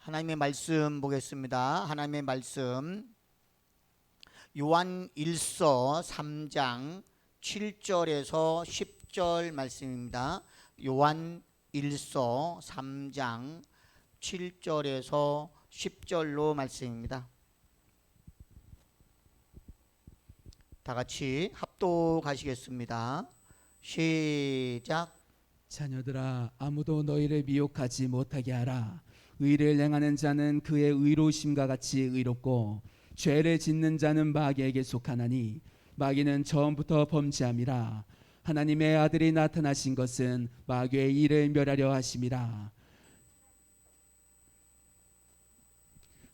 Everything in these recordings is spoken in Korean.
하나님의 말씀 보겠습니다. 하나님의 말씀 요한 1서 3장 7절에서 10절 말씀입니다. 요한 1서 3장 7절에서 10절로 말씀입니다. 다 같이 합독하시겠습니다. 시작. 자녀들아, 아무도 너희를 미혹하지 못하게 하라. 의를 행하는 자는 그의 의로우심과 같이 의롭고 죄를 짓는 자는 마귀에게 속하나니 마귀는 처음부터 범죄함이라. 하나님의 아들이 나타나신 것은 마귀의 일을 멸하려 하심이라.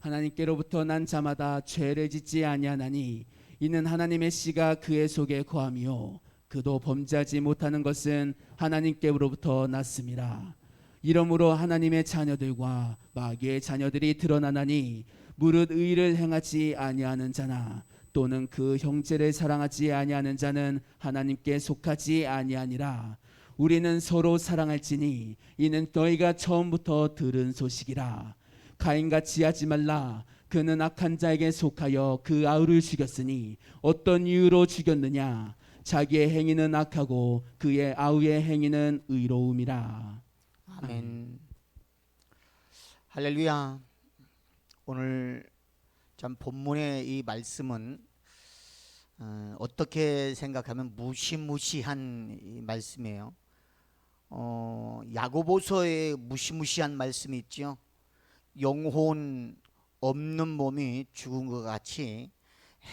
하나님께로부터 난 자마다 죄를 짓지 아니하나니 이는 하나님의 씨가 그의 속에 거함이요 그도 범죄하지 못하는 것은 하나님께로부터 났음이라. 이러므로 하나님의 자녀들과 마귀의 자녀들이 드러나나니 무릇 의를 행하지 아니하는 자나 또는 그 형제를 사랑하지 아니하는 자는 하나님께 속하지 아니하니라. 우리는 서로 사랑할지니 이는 너희가 처음부터 들은 소식이라. 가인같이 하지 말라. 그는 악한 자에게 속하여 그 아우를 죽였으니 어떤 이유로 죽였느냐? 자기의 행위는 악하고 그의 아우의 행위는 의로움이라. 아멘. 할렐루야. 오늘 참 본문의 이 말씀은 어떻게 생각하면 무시무시한 이 말씀이에요. 야고보서에 무시무시한 말씀이 있죠. 영혼 없는 몸이 죽은 것 같이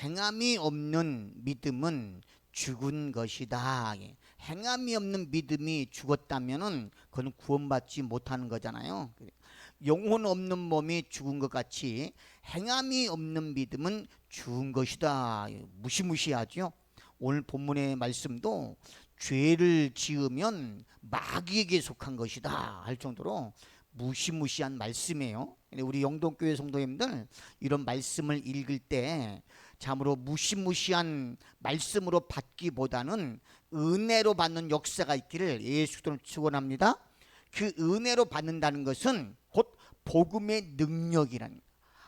행함이 없는 믿음은 죽은 것이다. 행함이 없는 믿음이 죽었다면은 그건 구원받지 못하는 거잖아요. 영혼 없는 몸이 죽은 것 같이 행함이 없는 믿음은 죽은 것이다. 무시무시하죠. 오늘 본문의 말씀도 죄를 지으면 마귀에게 속한 것이다 할 정도로 무시무시한 말씀이에요. 우리 영동교회 성도님들 이런 말씀을 읽을 때 참으로 무시무시한 말씀으로 받기보다는 은혜로 받는 역사가 있기를 예수 그리스도로 축원합니다. 그 은혜로 받는다는 것은 곧 복음의 능력이라는,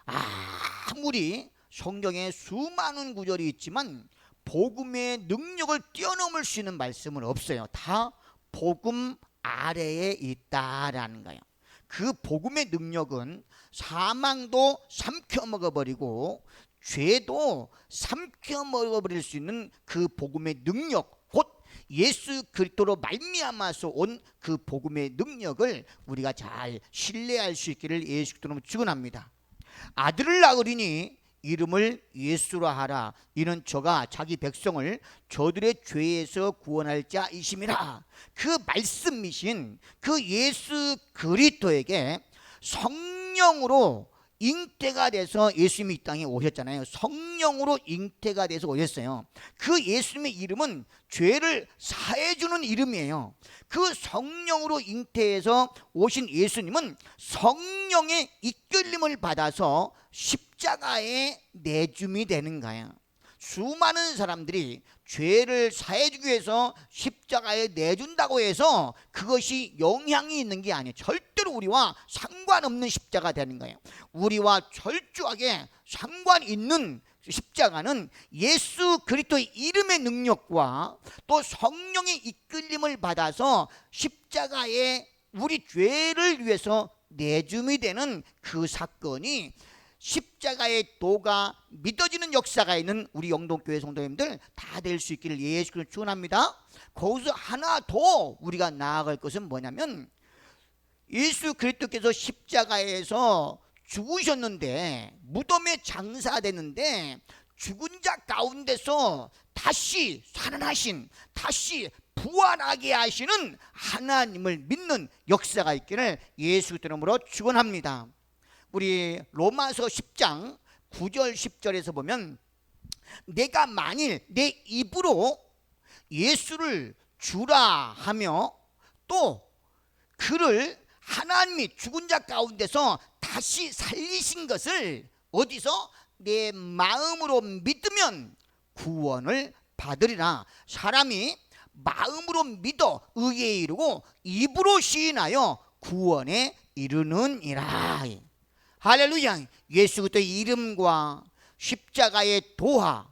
아무리 성경에 수많은 구절이 있지만 복음의 능력을 뛰어넘을 수 있는 말씀은 없어요. 다 복음 아래에 있다라는 거예요. 그 복음의 능력은 사망도 삼켜먹어버리고 죄도 삼켜먹어버릴 수 있는 그 복음의 능력, 곧 예수 그리스도로 말미암아서 온 그 복음의 능력을 우리가 잘 신뢰할 수 있기를 예수 그리스도로 축원합니다. 아들을 낳으리니 이름을 예수라 하라. 이는 저가 자기 백성을 저들의 죄에서 구원할 자이심이라. 그 말씀이신 그 예수 그리스도에게 성령으로 잉태가 돼서 예수님이 이 땅에 오셨잖아요. 성령으로 잉태가 돼서 오셨어요. 그 예수님의 이름은 죄를 사해주는 이름이에요. 그 성령으로 잉태해서 오신 예수님은 성령의 이끌림을 받아서 십자가에 내줌이 되는 거예요. 수많은 사람들이 죄를 사해주기 위해서 십자가에 내준다고 해서 그것이 영향이 있는 게 아니에요. 절대로 우리와 상관없는 십자가 되는 거예요. 우리와 철저하게 상관 있는 십자가는 예수 그리스도의 이름의 능력과 또 성령의 이끌림을 받아서 십자가에 우리 죄를 위해서 내줌이 되는 그 사건이 십자가의 도가 믿어지는 역사가 있는 우리 영동교회 성도님들 다 될 수 있기를 예수 그리스도로 축원합니다. 거기서 하나 더 우리가 나아갈 것은 뭐냐면 예수 그리스도께서 십자가에서 죽으셨는데 무덤에 장사되는데 죽은 자 가운데서 다시 살아나신, 다시 부활하게 하시는 하나님을 믿는 역사가 있기를 예수 이름으로 축원합니다. 우리 로마서 10장 9절 10절에서 보면 내가 만일 내 입으로 예수를 주라 하며 또 그를 하나님이 죽은 자 가운데서 다시 살리신 것을 어디서 내 마음으로 믿으면 구원을 받으리라. 사람이 마음으로 믿어 의에 이르고 입으로 시인하여 구원에 이르느니라. 할렐루야. 예수 그리스도의 이름과 십자가의 도화,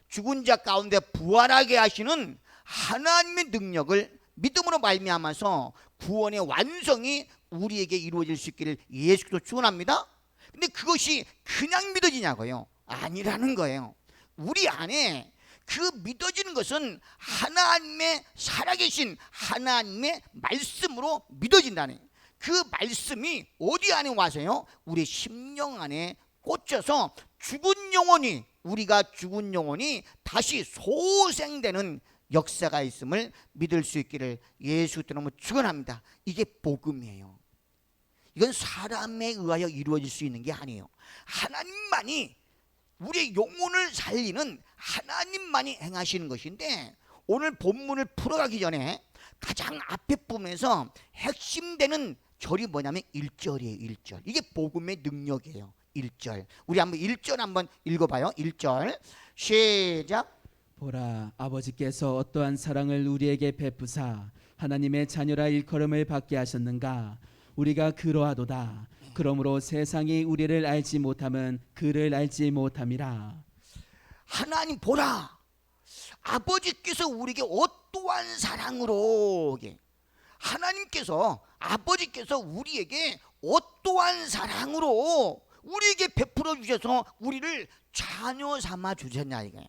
죽은 자 가운데 부활하게 하시는 하나님의 능력을 믿음으로 말미암아서 구원의 완성이 우리에게 이루어질 수 있기를 예수 그리스도 축원합니다. 근데 그것이 그냥 믿어지냐고요? 아니라는 거예요. 우리 안에 그 믿어지는 것은 하나님의 살아계신 하나님의 말씀으로 믿어진다는, 그 말씀이 어디 안에 와서요? 우리 심령 안에 꽂혀서 죽은 영혼이, 우리가 죽은 영혼이 다시 소생되는 역사가 있음을 믿을 수 있기를 예수 그리스도로 축원합니다. 이게 복음이에요. 이건 사람에 의하여 이루어질 수 있는 게 아니에요. 하나님만이, 우리의 영혼을 살리는 하나님만이 행하시는 것인데, 오늘 본문을 풀어가기 전에 가장 앞에 부분에서 핵심되는 절이 뭐냐면 1절이에요. 1절. 이게 복음의 능력이에요. 1절. 우리 한번 1절 한번 읽어봐요. 1절 시작. 보라, 아버지께서 어떠한 사랑을 우리에게 베푸사 하나님의 자녀라 일컬음을 받게 하셨는가. 우리가 그러하도다. 그러므로 세상이 우리를 알지 못함은 그를 알지 못함이라. 하나님 보라, 아버지께서 우리에게 어떠한 사랑으로, 하나님께서, 아버지께서 우리에게 어떠한 사랑으로 우리에게 베풀어 주셔서 우리를 자녀 삼아 주셨냐 이거예요.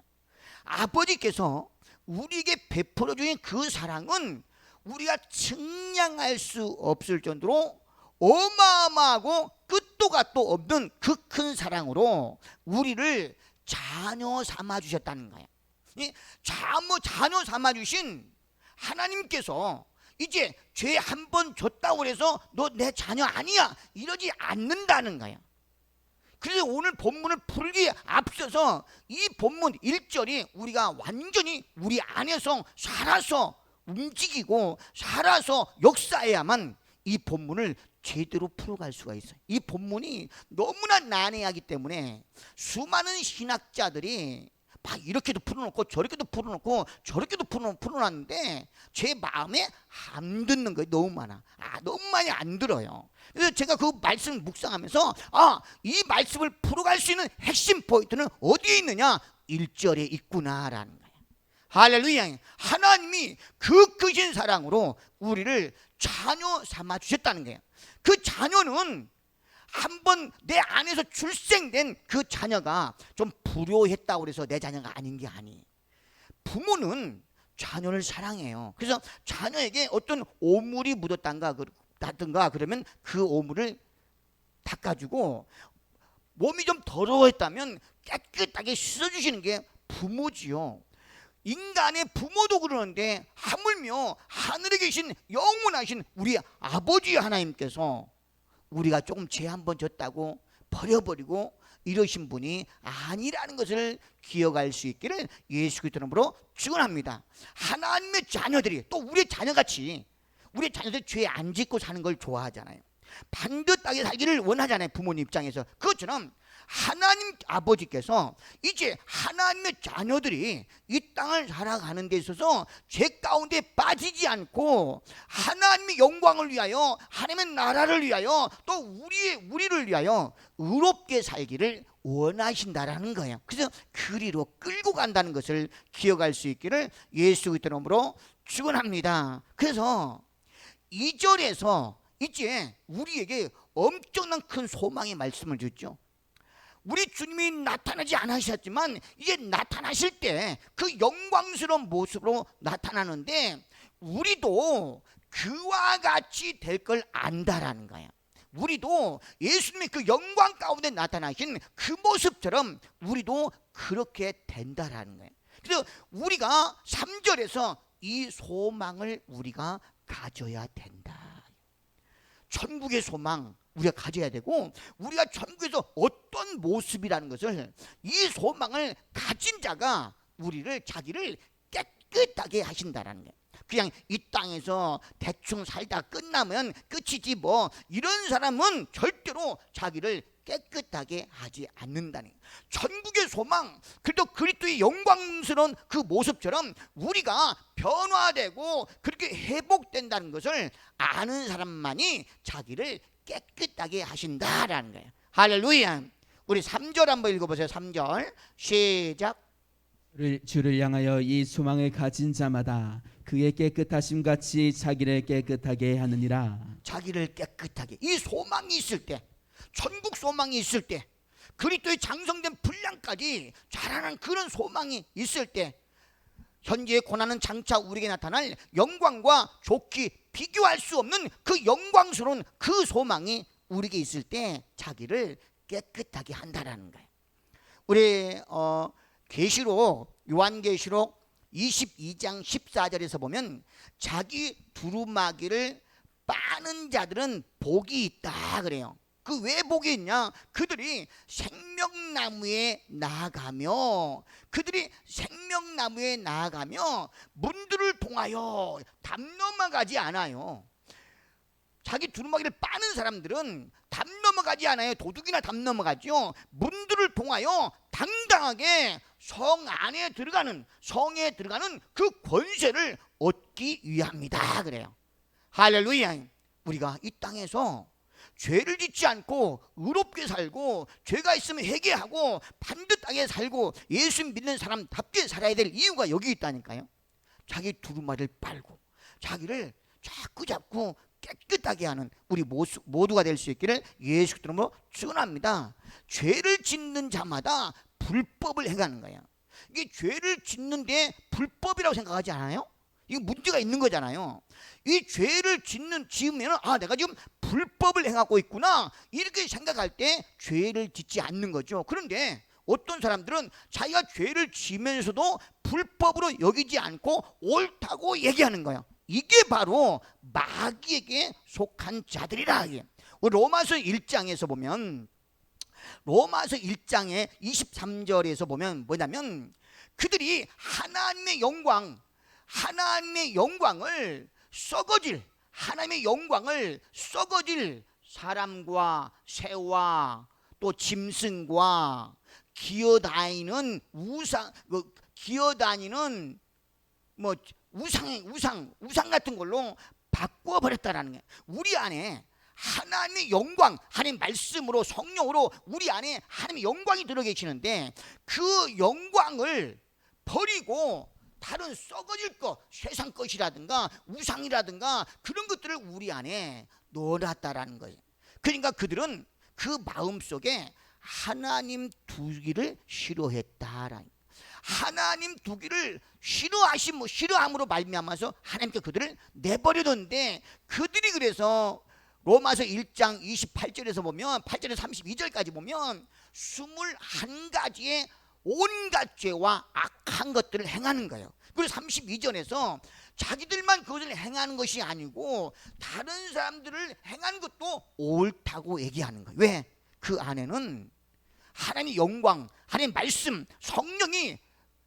아버지께서 우리에게 베풀어 주신 그 사랑은 우리가 측량할 수 없을 정도로 어마어마하고 끝도 갓도 없는 그 큰 사랑으로 우리를 자녀 삼아 주셨다는 거예요. 자녀 삼아 주신 하나님께서 이제 죄 한 번 졌다고 해서 너 내 자녀 아니야 이러지 않는다는 거예요. 그래서 오늘 본문을 풀기에 앞서서 이 본문 1절이 우리가 완전히 우리 안에서 살아서 움직이고 살아서 역사해야만 이 본문을 제대로 풀어갈 수가 있어요. 이 본문이 너무나 난해하기 때문에 수많은 신학자들이 막 이렇게도 풀어놓고 저렇게도 풀어놓고 저렇게도 풀어놨는데 제 마음에 안 듣는 거예요. 너무 많아. 너무 많이 안 들어요. 그래서 제가 그 말씀을 묵상하면서 이 말씀을 풀어갈 수 있는 핵심 포인트는 어디에 있느냐? 1절에 있구나라는 거예요. 할렐루야. 하나님이 그 크신 사랑으로 우리를 자녀 삼아 주셨다는 거예요. 그 자녀는 한번 내 안에서 출생된 그 자녀가 좀 불효했다고 해서 내 자녀가 아닌 게 아니에요. 부모는 자녀를 사랑해요. 그래서 자녀에게 어떤 오물이 묻었다든가 그러면 그 오물을 닦아주고, 몸이 좀 더러웠다면 깨끗하게 씻어주시는 게 부모지요. 인간의 부모도 그러는데 하물며 하늘에 계신 영원하신 우리 아버지 하나님께서 우리가 조금 죄 한 번 졌다고 버려버리고 이러신 분이 아니라는 것을 기억할 수 있기를 예수 그리스도 이름으로 축원합니다. 하나님의 자녀들이, 또 우리의 자녀같이 우리의 자녀들이 죄 안 짓고 사는 걸 좋아하잖아요. 반듯하게 살기를 원하잖아요. 부모님 입장에서. 그것처럼 하나님 아버지께서 이제 하나님의 자녀들이 이 땅을 살아가는 데 있어서 죄 가운데 빠지지 않고 하나님의 영광을 위하여, 하나님의 나라를 위하여, 또 우리를 위하여 의롭게 살기를 원하신다라는 거예요. 그래서 그리로 끌고 간다는 것을 기억할 수 있기를 예수 그리스도 이름으로 축원합니다. 그래서 2절에서 이제 우리에게 엄청난 큰 소망의 말씀을 줬죠. 우리 주님이 나타나지 않으셨지만 이제 나타나실 때 그 영광스러운 모습으로 나타나는데 우리도 그와 같이 될 걸 안다라는 거예요. 우리도 예수님의 그 영광 가운데 나타나신 그 모습처럼 우리도 그렇게 된다라는 거예요. 그래서 우리가 3절에서 이 소망을 우리가 가져야 된다. 천국의 소망 우리가 가져야 되고, 우리가 천국에서 어떤 모습이라는 것을, 이 소망을 가진 자가 자기를 깨끗하게 하신다라는 거예요. 그냥 이 땅에서 대충 살다 끝나면 끝이지 뭐, 이런 사람은 절대로 자기를 깨끗하게 하지 않는다는 거예요. 천국의 소망, 그래도 그리스도의 영광스러운 그 모습처럼 우리가 변화되고 그렇게 회복된다는 것을 아는 사람만이 자기를 깨끗하게 하신다라는 거예요. 할렐루야. 우리 3절 한번 읽어보세요. 3절 시작. 주를 향하여 이 소망을 가진 자마다 그의 깨끗하심 같이 자기를 깨끗하게 하느니라. 자기를 깨끗하게, 이 소망이 있을 때, 천국 소망이 있을 때, 그리스도의 장성된 분량까지 자라는 그런 소망이 있을 때, 현재의 고난은 장차 우리에게 나타날 영광과 좋게 비교할 수 없는 그 영광스러운 그 소망이 우리에게 있을 때 자기를 깨끗하게 한다라는 거예요. 우리 계시록, 요한계시록 22장 14절에서 보면 자기 두루마기를 빠는 자들은 복이 있다 그래요. 그 왜 복이 있냐? 그들이 생명나무에 나아가며, 그들이 생명나무에 나아가며 문들을 통하여 담 넘어가지 않아요. 자기 두루마기를 빠는 사람들은 담 넘어가지 않아요. 도둑이나 담 넘어가죠. 문들을 통하여 당당하게 성 안에 들어가는, 성에 들어가는 그 권세를 얻기 위함이다 그래요. 할렐루야. 우리가 이 땅에서 죄를 짓지 않고 의롭게 살고 죄가 있으면 회개하고 반듯하게 살고 예수 믿는 사람답게 살아야 될 이유가 여기 있다니까요. 자기 두루마리를 빨고 자기를 자꾸 잡고 깨끗하게 하는 우리 모두가 될 수 있기를 예수 그리스도로 축원합니다. 죄를 짓는 자마다 불법을 행하는 거예요. 이게 죄를 짓는데 불법이라고 생각하지 않아요? 이거 문제가 있는 거잖아요. 이 죄를 지으면 내가 지금 불법을 행하고 있구나 이렇게 생각할 때 죄를 짓지 않는 거죠. 그런데 어떤 사람들은 자기가 죄를 지면서도 불법으로 여기지 않고 옳다고 얘기하는 거예요. 이게 바로 마귀에게 속한 자들이라. 우리 로마서 1장에서 보면, 로마서 1장의 23절에서 보면 뭐냐면 그들이 하나님의 영광을 썩어질, 하나님의 영광을 썩어질 사람과 새와 또 짐승과 기어다니는 우상 같은 걸로 바꿔버렸다라는 거예요. 우리 안에 하나님의 영광, 하나님 말씀으로 성령으로 우리 안에 하나님의 영광이 들어 계시는데 그 영광을 버리고 다른 썩어질 것, 세상 것이라든가 우상이라든가 그런 것들을 우리 안에 넣어놨다라는 거예요. 그러니까 그들은 그 마음속에 하나님 두기를 싫어했다라는 거예요. 하나님 두기를 싫어함으로 말미암아서 하나님께 그들을 내버려뒀는데, 그들이 그래서 로마서 1장 28절에서 보면 8절에서 32절까지 보면 21가지의 온갖 죄와 악한 것들을 행하는 거예요. 그리고 32절에서 자기들만 그것을 행하는 것이 아니고 다른 사람들을 행하는 것도 옳다고 얘기하는 거예요. 왜? 그 안에는 하나님의 영광, 하나님의 말씀, 성령이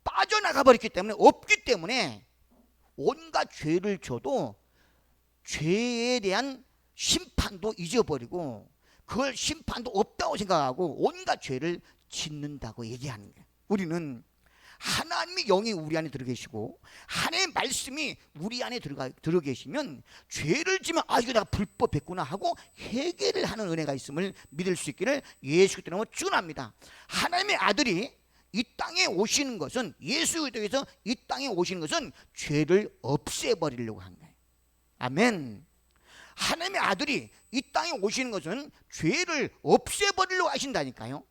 빠져나가 버렸기 때문에, 없기 때문에 온갖 죄를 져도 죄에 대한 심판도 잊어버리고 그걸 심판도 없다고 생각하고 온갖 죄를 짓는다고 얘기하는 거예요. 우리는 하나님의 영이 우리 안에 들어 계시고 하나님의 말씀이 우리 안에 들어 계시면 죄를 지면 이거 내가 불법했구나 하고 회개를 하는 은혜가 있음을 믿을 수 있기를 예수 그리스도로 축원합니다. 하나님의 아들이 이 땅에 오시는 것은, 예수 그리스도께서 이 땅에 오시는 것은 죄를 없애버리려고 한 거예요. 아멘. 하나님의 아들이 이 땅에 오시는 것은 죄를 없애버리려고 하신다니까요.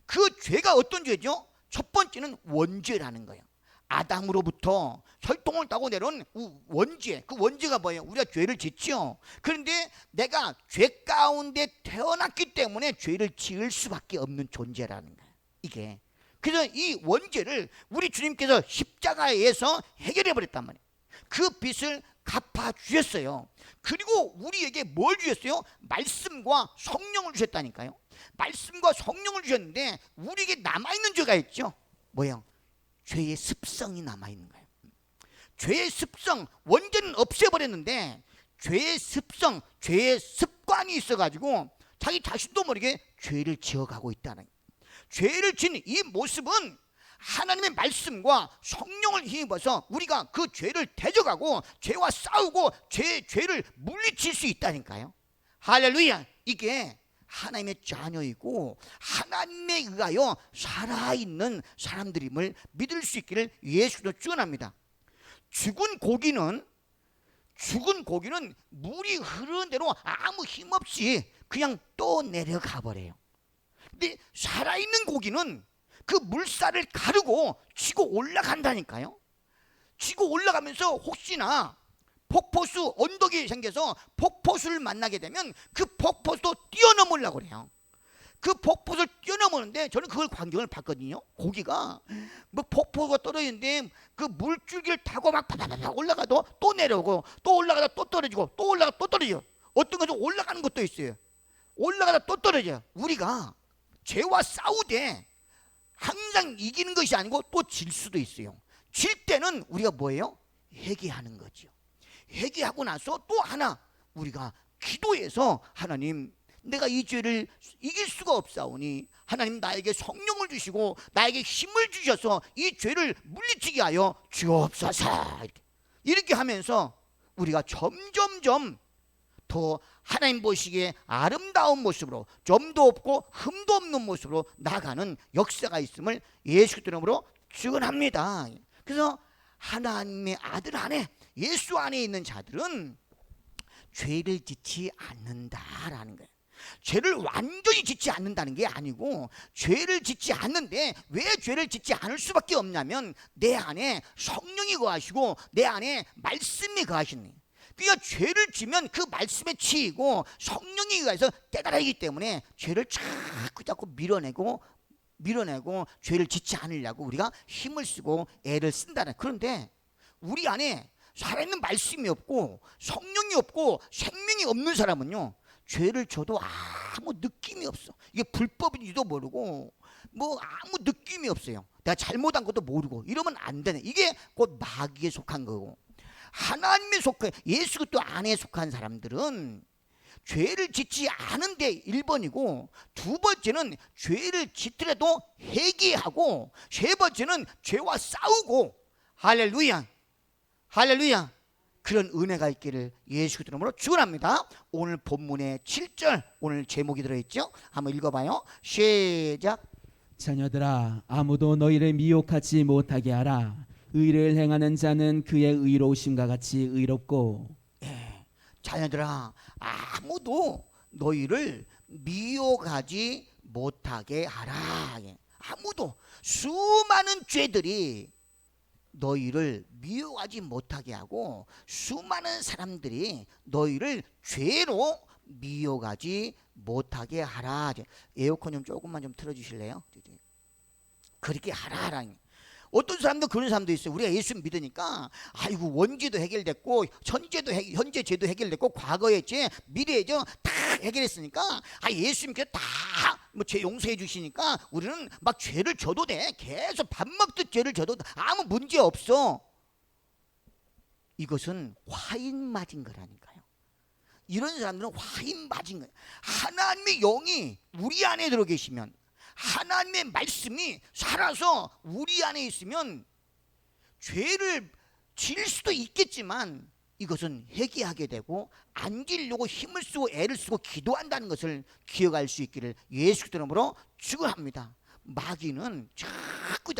그 죄가 어떤 죄죠? 첫 번째는 원죄라는 거예요. 아담으로부터 혈통을 타고 내려온 원죄. 그 원죄가 뭐예요? 우리가 죄를 짓죠. 그런데 내가 죄 가운데 태어났기 때문에 죄를 지을 수밖에 없는 존재라는 거예요. 이게 그래서 이 원죄를 우리 주님께서 십자가에서 해결해 버렸단 말이에요. 그 빚을 갚아 주셨어요. 그리고 우리에게 뭘 주셨어요? 말씀과 성령을 주셨다니까요. 말씀과 성령을 주셨는데 우리에게 남아있는 죄가 있죠. 뭐예요? 죄의 습성이 남아있는 거예요. 죄의 습성, 원죄는 없애버렸는데 죄의 습성, 죄의 습관이 있어가지고 자기 자신도 모르게 죄를 지어가고 있다는 거예요. 죄를 지은 이 모습은 하나님의 말씀과 성령을 힘입어서 우리가 그 죄를 대적하고 죄와 싸우고 죄를 물리칠 수 있다니까요. 할렐루야. 이게 하나님의 자녀이고 하나님에 의하여 살아있는 사람들임을 믿을 수 있기를 예수도 축원합니다. 죽은 고기는 물이 흐르는 대로 아무 힘없이 그냥 또 내려가 버려요. 근데 살아있는 고기는 그 물살을 가르고 치고 올라간다니까요. 치고 올라가면서 혹시나 폭포수 언덕이 생겨서 폭포수를 만나게 되면 그 폭포수도 뛰어넘으려고 그래요. 그 폭포수를 뛰어넘었는데 저는 그걸 광경을 봤거든요. 고기가 뭐 폭포가 떨어지는데 그 물줄기를 타고 막 바바바바 올라가도 또 내려오고 또 올라가다 또 떨어지고 또 올라가다 또 떨어져요. 어떤 것은 올라가는 것도 있어요. 올라가다 또 떨어져요. 우리가 죄와 싸우되 항상 이기는 것이 아니고 또 질 수도 있어요. 질 때는 우리가 뭐예요? 회개하는 거죠. 회개하고 나서 또 하나 우리가 기도해서 하나님 내가 이 죄를 이길 수가 없사오니 하나님 나에게 성령을 주시고 나에게 힘을 주셔서 이 죄를 물리치게 하여 주옵소서. 이렇게 하면서 우리가 점점점 더 하나님 보시기에 아름다운 모습으로 점도 없고 흠도 없는 모습으로 나가는 역사가 있음을 예수 그리스도 이름으로 축원합니다. 그래서 하나님의 아들 안에 예수 안에 있는 자들은 죄를 짓지 않는다라는 거예요. 죄를 완전히 짓지 않는다는 게 아니고 죄를 짓지 않는데 왜 죄를 짓지 않을 수밖에 없냐면 내 안에 성령이 거하시고 내 안에 말씀이 거하시는, 그러니까 죄를 지면 그 말씀에 치이고 성령에 의해서 깨달아지기 때문에 죄를 자꾸 밀어내고 죄를 짓지 않으려고 우리가 힘을 쓰고 애를 쓴다는. 그런데 우리 안에 살아있는 말씀이 없고 성령이 없고 생명이 없는 사람은요 죄를 져도 아무 느낌이 없어. 이게 불법인지도 모르고 뭐 아무 느낌이 없어요. 내가 잘못한 것도 모르고 이러면 안 되네. 이게 곧 마귀에 속한 거고, 하나님에 속한 예수 그리스도 안에 속한 사람들은 죄를 짓지 않은데 1번이고, 두 번째는 죄를 짓더라도 회개하고, 세 번째는 죄와 싸우고. 할렐루야, 할렐루야. 그런 은혜가 있기를 예수 그리스도 이름으로 축원합니다. 오늘 본문의 7절 오늘 제목이 들어있죠. 한번 읽어봐요. 시작. 자녀들아, 아무도 너희를 미혹하지 못하게 하라. 의를 행하는 자는 그의 의로우심과 같이 의롭고. 자녀들아, 아무도 너희를 미혹하지 못하게 하라. 아무도, 수많은 죄들이 너희를 미혹하지 못하게 하고 수많은 사람들이 너희를 죄로 미혹하지 못하게 하라. 에어컨 좀 조금만 좀 틀어주실래요? 그렇게 하라. 어떤 사람도 그런 사람도 있어요. 우리가 예수 믿으니까 아이고 원죄도 해결됐고 현재 죄도 해결됐고 과거의 죄 미래의 죄 다 해결했으니까 예수님께 다 뭐 죄 용서해 주시니까 우리는 막 죄를 져도 돼. 계속 밥 먹듯 죄를 져도 아무 문제 없어. 이것은 화인 맞은 거라니까요. 이런 사람들은 화인 맞은 거예요. 하나님의 영이 우리 안에 들어 계시면, 하나님의 말씀이 살아서 우리 안에 있으면 죄를 질 수도 있겠지만 이것은 회개하게 되고 안 지려고 힘을 쓰고 애를 쓰고 기도한다는 것을 기억할 수 있기를 예수 그리스도 이름으로 축원합니다. 마귀는 자꾸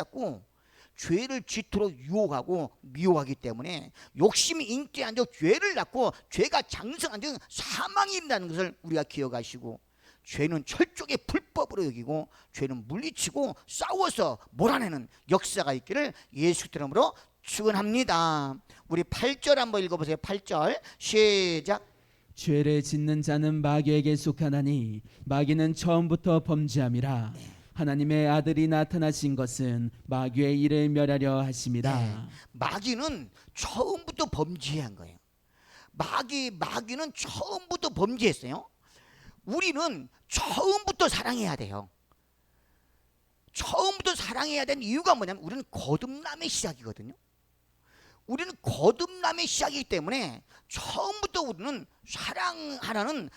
죄를 짓도록 유혹하고 미혹하기 때문에 욕심이 인기한 적 죄를 낳고 죄가 장성한 적 사망이 있다는 것을 우리가 기억하시고, 죄는 철저하게 불법으로 여기고 죄는 물리치고 싸워서 몰아내는 역사가 있기를 예수 그리스도 이름으로 축원합니다. 우리 8절 한번 읽어보세요. 8절 시작. 죄를 짓는 자는 마귀에게 속하나니 마귀는 처음부터 범죄함이라. 하나님의 아들이 나타나신 것은 마귀의 일을 멸하려 하심이라. 마귀는 처음부터 범죄한 거예요. 마귀는 처음부터 범죄했어요. 우리는 처음부터 사랑해야 돼요. 처음부터 사랑해야 되는 이유가 뭐냐면 우리는 거듭남의 시작이거든요. 우리는 거듭남의 시작이기 때문에 처음부터 우리는 사랑하는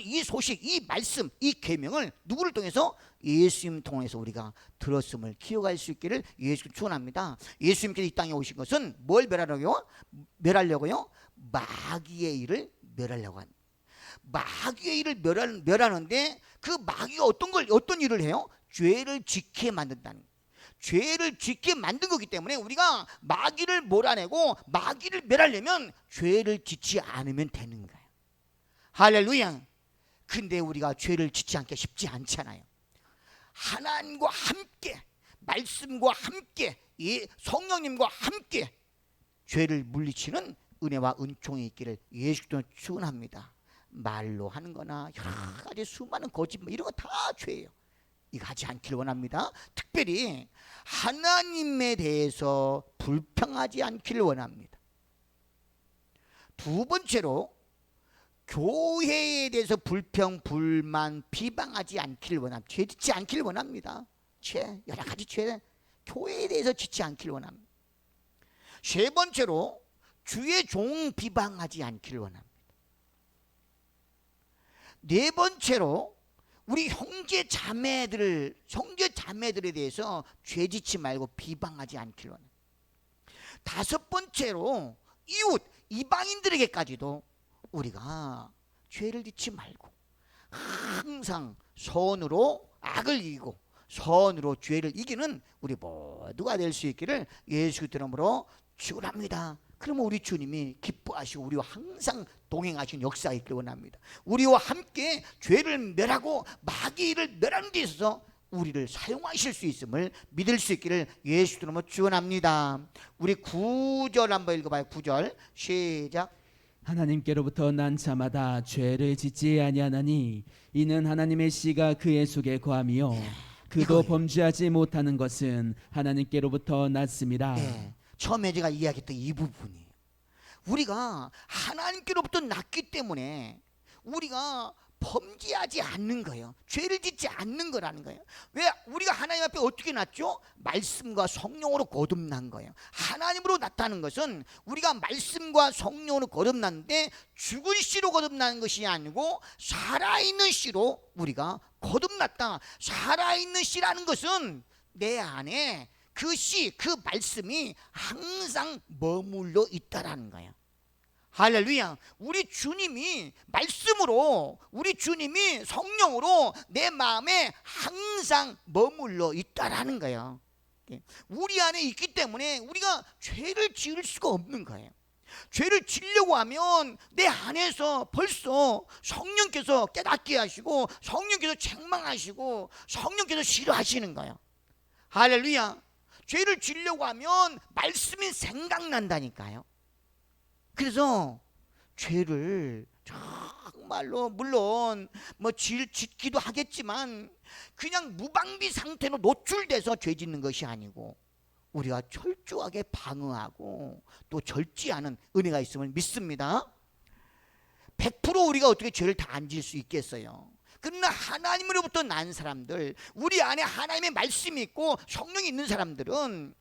이 소식, 이 말씀, 이 계명을 누구를 통해서? 예수님 통해서 우리가 들었음을 기억할 수 있기를 예수님 축원합니다. 예수님께서 이 땅에 오신 것은 뭘 멸하려고요? 마귀의 일을 멸하려고 한. 마귀의 일을 멸하는데 그 마귀가 어떤 일을 해요? 죄를 짓게 만든다는 거예요. 죄를 짓게 만든 거기 때문에 우리가 마귀를 몰아내고 마귀를 멸하려면 죄를 짓지 않으면 되는 거예요. 할렐루야. 근데 우리가 죄를 짓지 않기 쉽지 않잖아요. 하나님과 함께, 말씀과 함께, 성령님과 함께 죄를 물리치는 은혜와 은총이 있기를 예수 그리스도는 축원합니다. 말로 하는 거나 여러 가지 수많은 거짓말 이런 거 다 죄예요. 이거 하지 않기를 원합니다. 특별히 하나님에 대해서 불평하지 않기를 원합니다. 두 번째로 교회에 대해서 불평, 불만, 비방하지 않기를 원합니다. 죄 짓지 않기를 원합니다. 여러 가지 죄, 교회에 대해서 짓지 않기를 원합니다. 세 번째로 주의 종 비방하지 않기를 원합니다. 네 번째로 우리 형제 자매들에 대해서 죄 짓지 말고 비방하지 않기를 원합니다. 다섯 번째로 이웃, 이방인들에게까지도 우리가 죄를 짓지 말고 항상 선으로 악을 이기고 선으로 죄를 이기는 우리 모두가 될 수 있기를 예수 이름으로 축원합니다. 그러면 우리 주님이 기뻐하시고 우리와 항상 동행하시는 역사가 있기를 원합니다. 우리와 함께 죄를 멸하고 마귀를 멸하는 데 있어서 우리를 사용하실 수 있음을 믿을 수 있기를 예수 이름으로 축원합니다. 우리 9절 한번 읽어봐요. 9절 시작. 하나님께로부터 난 자마다 죄를 짓지 아니하나니 이는 하나님의 씨가 그의 속에 거함이요 그도 이거예요. 범죄하지 못하는 것은 하나님께로부터 났습니다. 처음에 제가 이야기했던 이 부분이 우리가 하나님께로부터 났기 때문에 우리가 범죄하지 않는 거예요. 죄를 짓지 않는 거라는 거예요. 왜 우리가 하나님 앞에 어떻게 났죠? 말씀과 성령으로 거듭난 거예요. 하나님으로 났다는 것은 우리가 말씀과 성령으로 거듭났는데 죽은 씨로 거듭나는 것이 아니고 살아있는 씨로 우리가 거듭났다. 살아있는 씨라는 것은 내 안에 그 씨, 그 말씀이 항상 머물러 있다라는 거예요. 할렐루야. 우리 주님이 말씀으로, 우리 주님이 성령으로 내 마음에 항상 머물러 있다라는 거예요. 우리 안에 있기 때문에 우리가 죄를 지을 수가 없는 거예요. 죄를 지려고 하면 내 안에서 벌써 성령께서 깨닫게 하시고 성령께서 책망하시고 성령께서 싫어하시는 거예요. 할렐루야. 죄를 지려고 하면 말씀이 생각난다니까요. 그래서 죄를 정말로 물론 짓기도 하겠지만 그냥 무방비 상태로 노출돼서 죄 짓는 것이 아니고 우리가 철저하게 방어하고 또 절제하는 은혜가 있음을 믿습니다. 100% 우리가 어떻게 죄를 다 안 지을 수 있겠어요? 그러나 하나님으로부터 난 사람들, 우리 안에 하나님의 말씀이 있고 성령이 있는 사람들은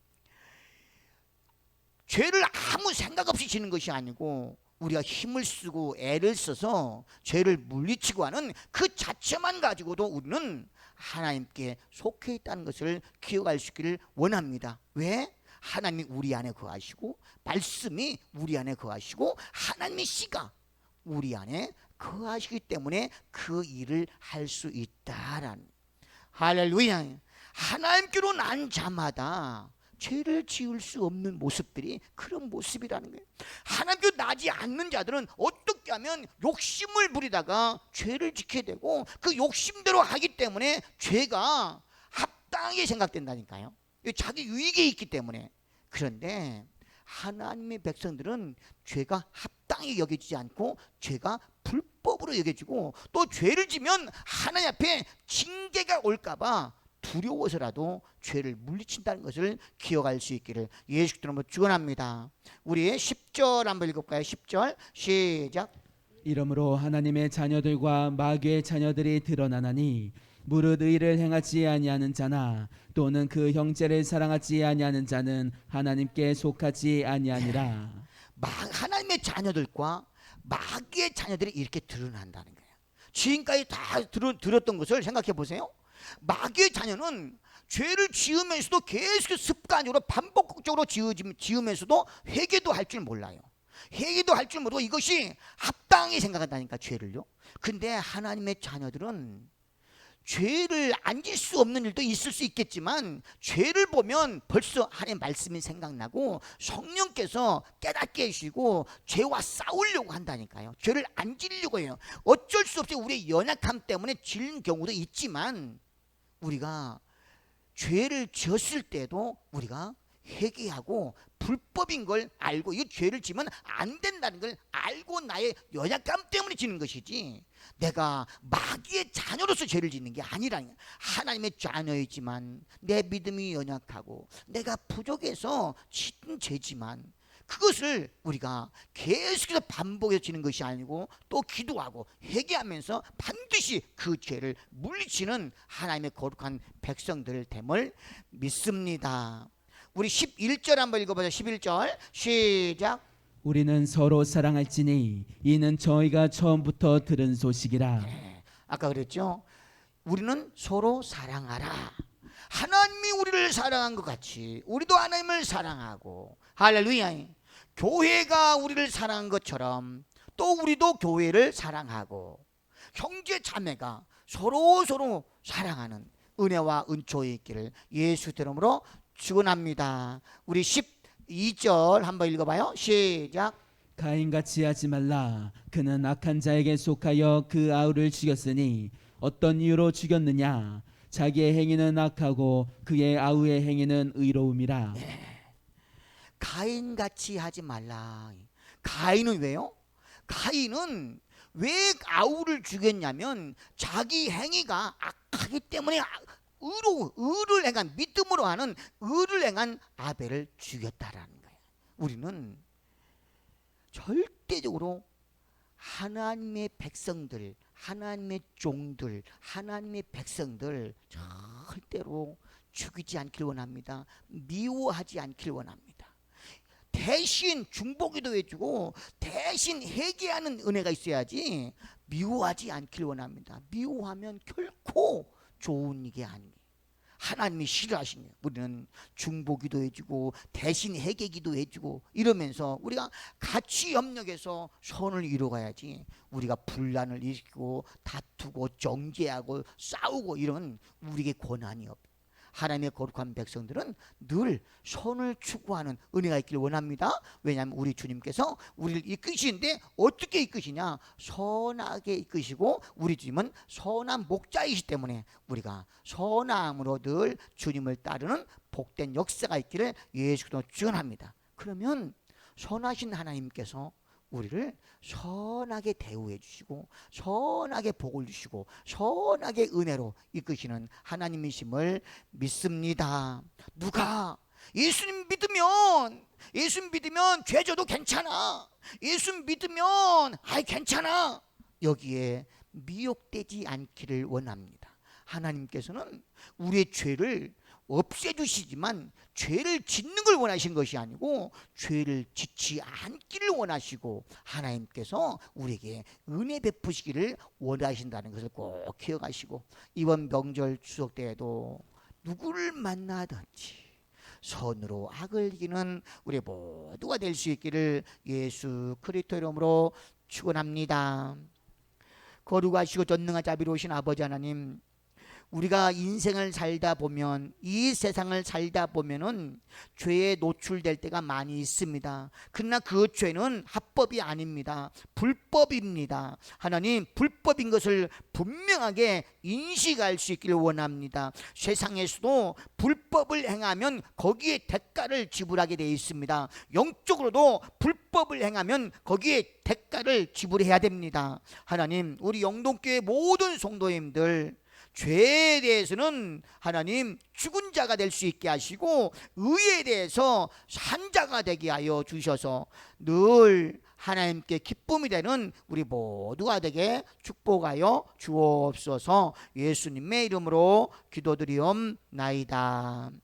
죄를 아무 생각 없이 지는 것이 아니고 우리가 힘을 쓰고 애를 써서 죄를 물리치고 하는 그 자체만 가지고도 우리는 하나님께 속해 있다는 것을 기억할 수 있기를 원합니다. 왜? 하나님이 우리 안에 거하시고 말씀이 우리 안에 거하시고 하나님의 씨가 우리 안에 거하시기 때문에 그 일을 할 수 있다라는. 할렐루야. 하나님께로 난 자마다 죄를 지을 수 없는 모습들이 그런 모습이라는 거예요. 하나님께로 나지 않는 자들은 어떻게 하면 욕심을 부리다가 죄를 짓게 되고 그 욕심대로 하기 때문에 죄가 합당하게 생각된다니까요. 자기 유익에 있기 때문에. 그런데 하나님의 백성들은 죄가 합당히 여겨지지 않고 죄가 불법으로 여겨지고 또 죄를 지면 하나님 앞에 징계가 올까봐 두려워서라도 죄를 물리친다는 것을 기억할 수 있기를 예수 그리스도로 축원합니다. 우리 10절 한번 읽어볼까요? 10절 시작. 이러므로 하나님의 자녀들과 마귀의 자녀들이 드러나나니 무릇 의를 행하지 아니하는 자나 또는 그 형제를 사랑하지 아니하는 자는 하나님께 속하지 아니하니라. 하나님의 자녀들과 마귀의 자녀들이 이렇게 드러난다는 거예요. 지금까지 다 들었던 것을 생각해 보세요. 마귀의 자녀는 죄를 지으면서도 계속 습관적으로 반복적으로 지으면서도 회개도 할 줄 몰라요. 회개도 할 줄 모르고 이것이 합당히 생각한다니까, 죄를요. 근데 하나님의 자녀들은 죄를 안 질 수 없는 일도 있을 수 있겠지만 죄를 보면 벌써 하나님의 말씀이 생각나고 성령께서 깨닫게 해주시고 죄와 싸우려고 한다니까요. 죄를 안 지려고 해요. 어쩔 수 없이 우리의 연약함 때문에 지는 경우도 있지만 우리가 죄를 지었을 때도 우리가 회개하고 불법인 걸 알고, 이 죄를 지면 안 된다는 걸 알고 나의 연약감 때문에 지는 것이지, 내가 마귀의 자녀로서 죄를 짓는 게 아니라, 하나님의 자녀이지만 내 믿음이 연약하고 내가 부족해서 짓는 죄지만 그것을 우리가 계속해서 반복해서 지는 것이 아니고 또 기도하고 회개하면서 반드시 그 죄를 물리치는 하나님의 거룩한 백성들 됨을 믿습니다. 우리 11절 한번 읽어보자. 11절 시작. 우리는 서로 사랑할지니 이는 저희가 처음부터 들은 소식이라. 아까 그랬죠. 우리는 서로 사랑하라. 하나님이 우리를 사랑한 것 같이 우리도 하나님을 사랑하고, 할렐루야. 교회가 우리를 사랑한 것처럼 또 우리도 교회를 사랑하고, 형제 자매가 서로 사랑하는 은혜와 은총이 있기를 예수 이름으로 축원합니다. 우리 12절 한번 읽어봐요. 시작. 가인같이 하지 말라. 그는 악한 자에게 속하여 그 아우를 죽였으니 어떤 이유로 죽였느냐? 자기의 행위는 악하고 그의 아우의 행위는 의로움이라. 가인같이 하지 말라. 가인은 왜요? 가인은 왜 아우를 죽였냐면 자기 행위가 악하기 때문에 의를 행한, 믿음으로 하는 의를 행한 아벨을 죽였다라는 거예요. 우리는 절대적으로 하나님의 백성들, 하나님의 종들, 하나님의 백성들 절대로 죽이지 않길 원합니다. 미워하지 않길 원합니다. 대신 중보기도 해주고 대신 회개하는 은혜가 있어야지 미워하지 않길 원합니다. 미워하면 결코 좋은 일이 아니에요. 하나님이 싫어하시네요. 우리는 중보기도 해주고 대신 회개기도 해주고 이러면서 우리가 같이 협력해서 선을 이루어가야지, 우리가 분란을 일으키고 다투고 정죄하고 싸우고 이런 우리에게 권한이 없어요. 하나님의 거룩한 백성들은 늘 선을 추구하는 은혜가 있기를 원합니다. 왜냐하면 우리 주님께서 우리를 이끄시는데 어떻게 이끄시냐? 선하게 이끄시고 우리 주님은 선한 목자이시기 때문에 우리가 선함으로 늘 주님을 따르는 복된 역사가 있기를 예수 그리스도로 축원합니다. 그러면 선하신 하나님께서 우리를 선하게 대우해 주시고 선하게 복을 주시고 선하게 은혜로 이끄시는 하나님이심을 믿습니다. 누가 예수님 믿으면 죄 져도 괜찮아, 예수 믿으면 괜찮아, 여기에 미혹되지 않기를 원합니다. 하나님께서는 우리의 죄를 없애주시지만 죄를 짓는 걸 원하신 것이 아니고 죄를 짓지 않기를 원하시고 하나님께서 우리에게 은혜 베푸시기를 원하신다는 것을 꼭 기억하시고, 이번 명절 추석 때에도 누구를 만나든지 선으로 악을 이기는 우리 모두가 될 수 있기를 예수 그리스도 이름으로 축원합니다. 거룩하시고 전능한 자비로우신 아버지 하나님, 우리가 인생을 살다 보면, 이 세상을 살다 보면은 죄에 노출될 때가 많이 있습니다. 그러나 그 죄는 합법이 아닙니다. 불법입니다. 하나님, 불법인 것을 분명하게 인식할 수 있기를 원합니다. 세상에서도 불법을 행하면 거기에 대가를 지불하게 되어 있습니다. 영적으로도 불법을 행하면 거기에 대가를 지불해야 됩니다. 하나님, 우리 영동교회 모든 성도님들 죄에 대해서는 하나님 죽은 자가 될 수 있게 하시고 의에 대해서 산 자가 되게 하여 주셔서 늘 하나님께 기쁨이 되는 우리 모두가 되게 축복하여 주옵소서. 예수님의 이름으로 기도드리옵나이다.